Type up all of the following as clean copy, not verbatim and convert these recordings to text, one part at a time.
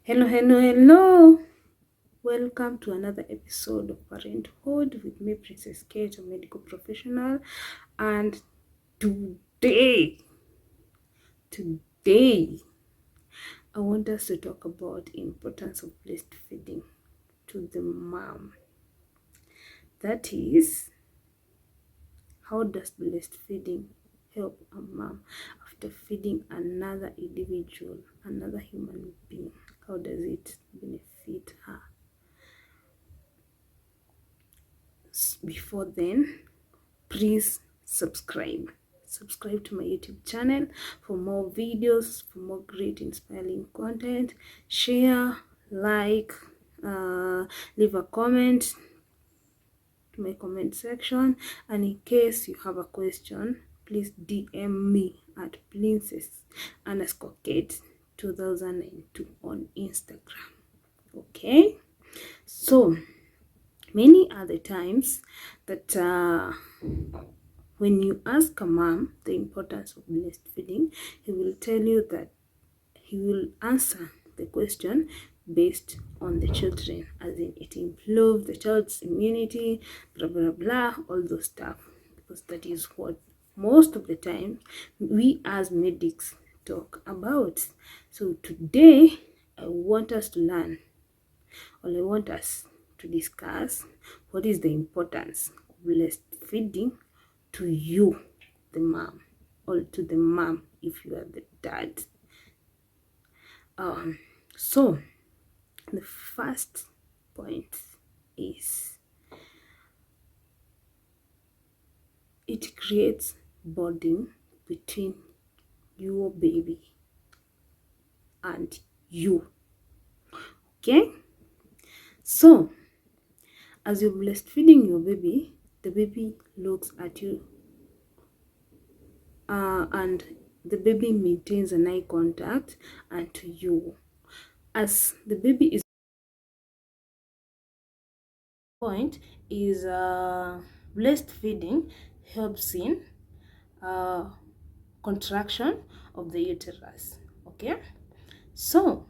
Hello. Welcome to another episode of Parenthood with me, Princess Kate, a medical professional. And today, I want us to talk about importance of breastfeeding to the mom. That is, how does breastfeeding help a mom after feeding another individual, another human being? How does it benefit her? Before then, please subscribe to my YouTube channel for more videos, for more great inspiring content. Share, like, leave a comment to my comment section, and in case you have a question, please DM me at princess_kate 2002 on Instagram. Okay, so many other times that when you ask a mom the importance of breastfeeding, he will tell you that he will answer the question based on the children, as in it improves the child's immunity, blah blah blah, all those stuff, because that is what most of the time we as medics talk about. So today I want us to learn, or I want us to discuss, what is the importance of breastfeeding to you, the mom, or to the mom if you are the dad. So the first point is it creates bonding between your baby and you. Okay, so as you're breastfeeding your baby, the baby looks at you and the baby maintains an eye contact and to you. As the baby is point is breastfeeding helps in contraction of the uterus. Okay, so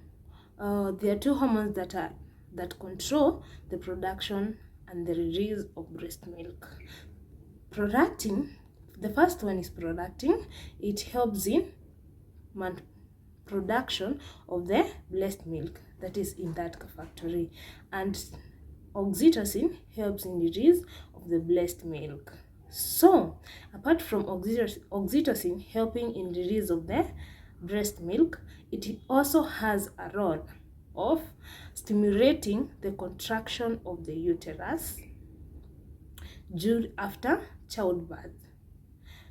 there are two hormones that control the production and the release of breast milk. The first one is prolactin. It helps in production of the breast milk that is in that factory, and oxytocin helps in the release of the breast milk. So apart from oxytocin helping in the release of the breast milk, it also has a role of stimulating the contraction of the uterus after childbirth.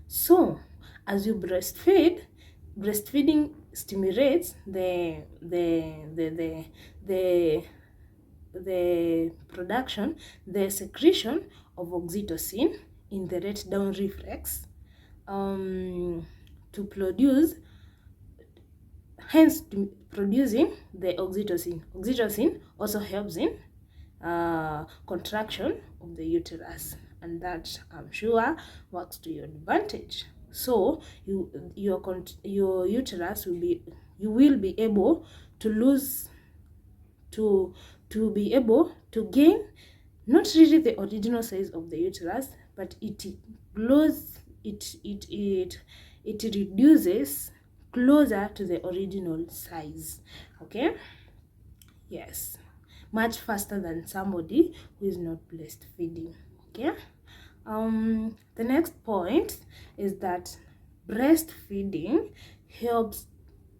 So as you breastfeeding stimulates the production, the secretion of oxytocin in the let-down reflex to produce, hence producing the oxytocin. Oxytocin also helps in contraction of the uterus, and that I'm sure works to your advantage. So your uterus will be, you will be able to lose, to be able to gain not really the original size of the uterus, but it grows, it reduces closer to the original size. Okay, yes, much faster than somebody who is not breastfeeding. Okay, the next point is that breastfeeding helps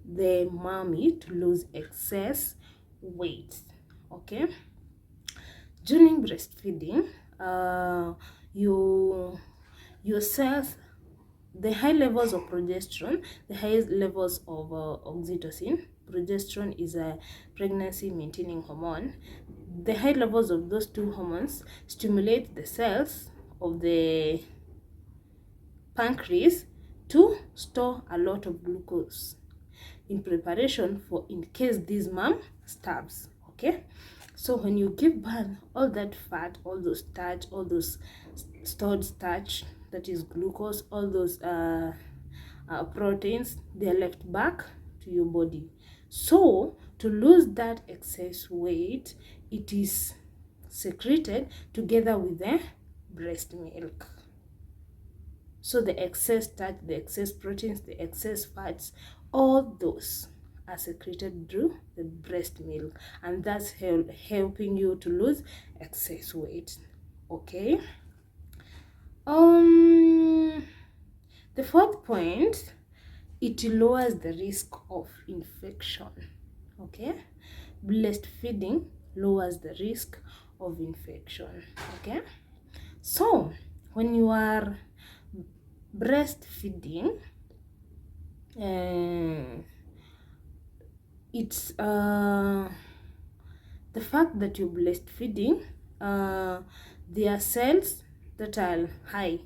the mommy to lose excess weight. Okay, during breastfeeding, your cells, the high levels of progesterone, the highest levels of oxytocin. Progesterone is a pregnancy maintaining hormone. The high levels of those two hormones stimulate the cells of the pancreas to store a lot of glucose in preparation for in case this mom starves. Okay, so when you give birth, all that fat, all those starch, all those stored starch, that is glucose, all those proteins, they are left back to your body. So to lose that excess weight, it is secreted together with the breast milk. So the excess starch, the excess proteins, the excess fats, all those are secreted through the breast milk, and that's helping you to lose excess weight. Okay. The fourth point, it lowers the risk of infection. Okay, breastfeeding lowers the risk of infection. Okay, so when you are breastfeeding, it's the fact that you're breastfeeding, there are cells that are high.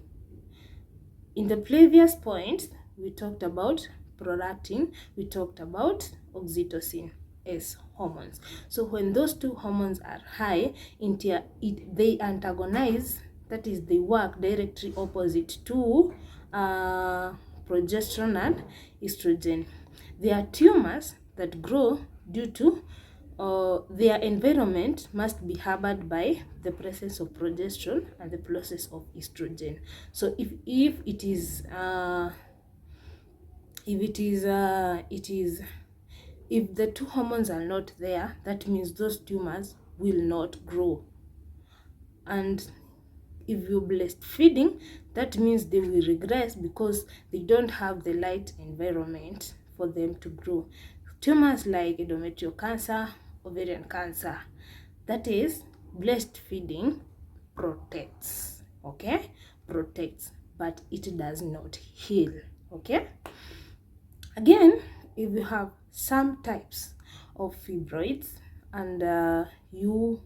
In the previous point, we talked about prolactin, we talked about oxytocin as hormones. So when those two hormones are high, they antagonize, that is, they work directly opposite to progesterone and estrogen. There are tumors that grow due to their environment must be harbored by the presence of progesterone and the process of estrogen. So if the two hormones are not there, that means those tumors will not grow. And if you're breastfeeding, that means they will regress because they don't have the right environment for them to grow. Tumors like endometrial cancer, ovarian cancer, that is, breastfeeding protects. Okay, protects, but it does not heal. Okay, again, if you have some types of fibroids and you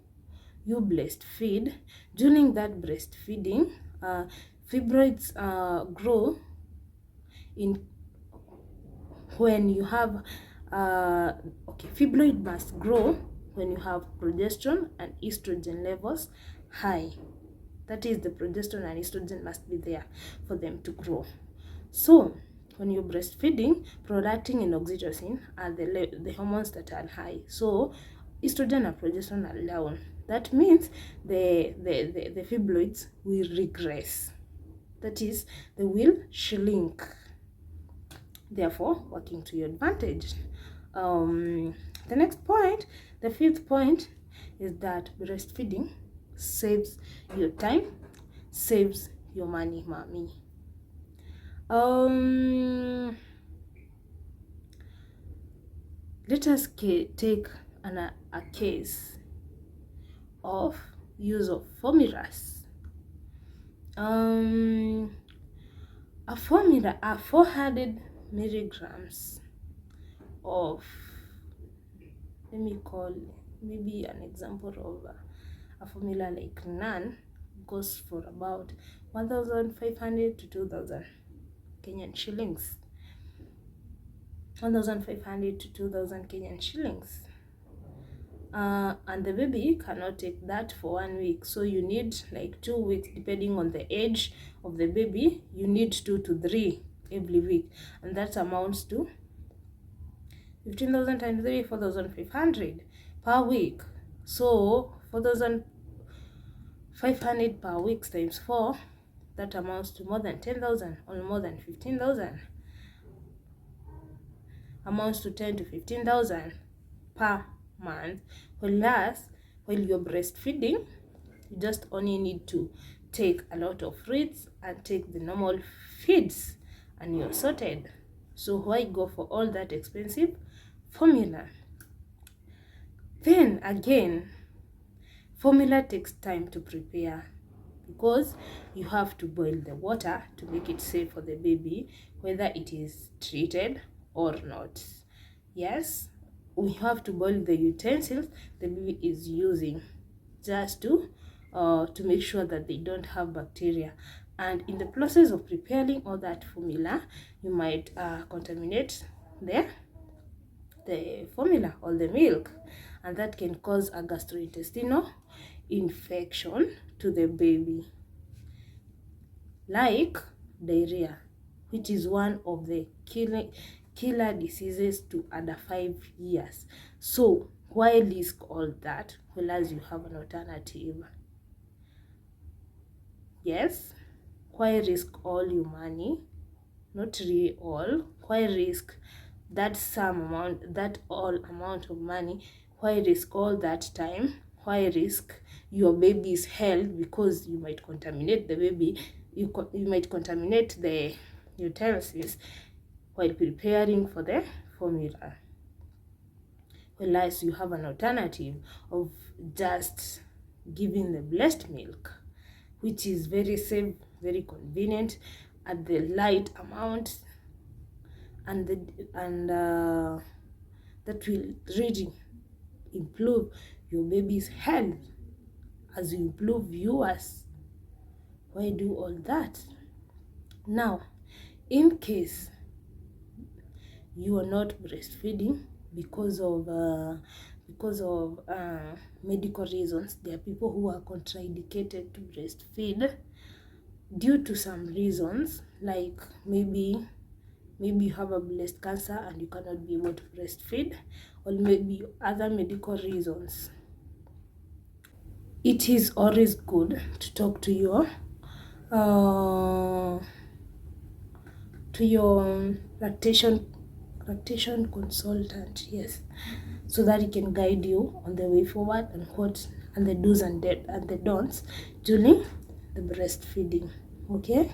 breastfeed, during that breastfeeding, fibroids grow in when you have fibroid must grow when you have progesterone and estrogen levels high. That is, the progesterone and estrogen must be there for them to grow. So when you're breastfeeding, prolactin and oxytocin are the hormones that are high. So estrogen and progesterone are down. That means the fibroids will regress. That is, they will shrink, therefore working to your advantage. The next point, the fifth point, is that breastfeeding saves your time, saves your money, mommy. Let us take a case of use of formulas. A formula are 400 milligrams of, let me call maybe an example of a formula like naan goes for about 1,500 to 2,000 Kenyan shillings. 1,500 to 2,000 Kenyan shillings. And the baby cannot take that for 1 week, so you need like 2 weeks, depending on the age of the baby. You need 2 to 3 every week, and that amounts to 15,000 times 3, 4,500 per week. So 4,500 per week times 4, that amounts to more than 10,000 or more than 15,000. Amounts to 10 to 15,000 per month. Whereas while you're breastfeeding, you just only need to take a lot of fruits and take the normal feeds, and you're sorted. So why go for all that expensive formula? Then again, formula takes time to prepare because you have to boil the water to make it safe for the baby, whether it is treated or not. Yes, we have to boil the utensils the baby is using, just to make sure that they don't have bacteria. And in the process of preparing all that formula, you might contaminate the formula or the milk, and that can cause a gastrointestinal infection to the baby, like diarrhea, which is one of the killer diseases to under 5 years. So why risk all that whereas you have an alternative? Yes, why risk all your money? Not really all. Why risk that sum amount, that all amount of money? Why risk all that time? Why risk your baby's health? Because you might contaminate the baby, you might contaminate the utensils while preparing for the formula. Whereas you have an alternative of just giving the breast milk, which is very safe, very convenient, at the light amount, and that will really improve your baby's health as you improve yours. Why do all that? Now, in case you are not breastfeeding because of medical reasons, there are people who are contraindicated to breastfeed due to some reasons, like maybe you have a breast cancer and you cannot be able to breastfeed, or maybe other medical reasons. It is always good to talk to your lactation consultant, yes, so that he can guide you on the way forward and the do's and the don'ts during the breastfeeding. Okay,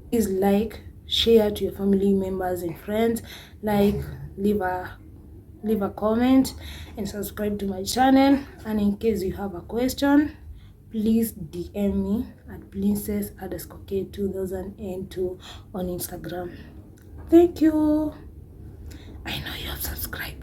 please like, share to your family members and friends, like, leave a comment and subscribe to my channel. And in case you have a question, please DM me at princess_k2002 on Instagram. Thank you. I know you have subscribed.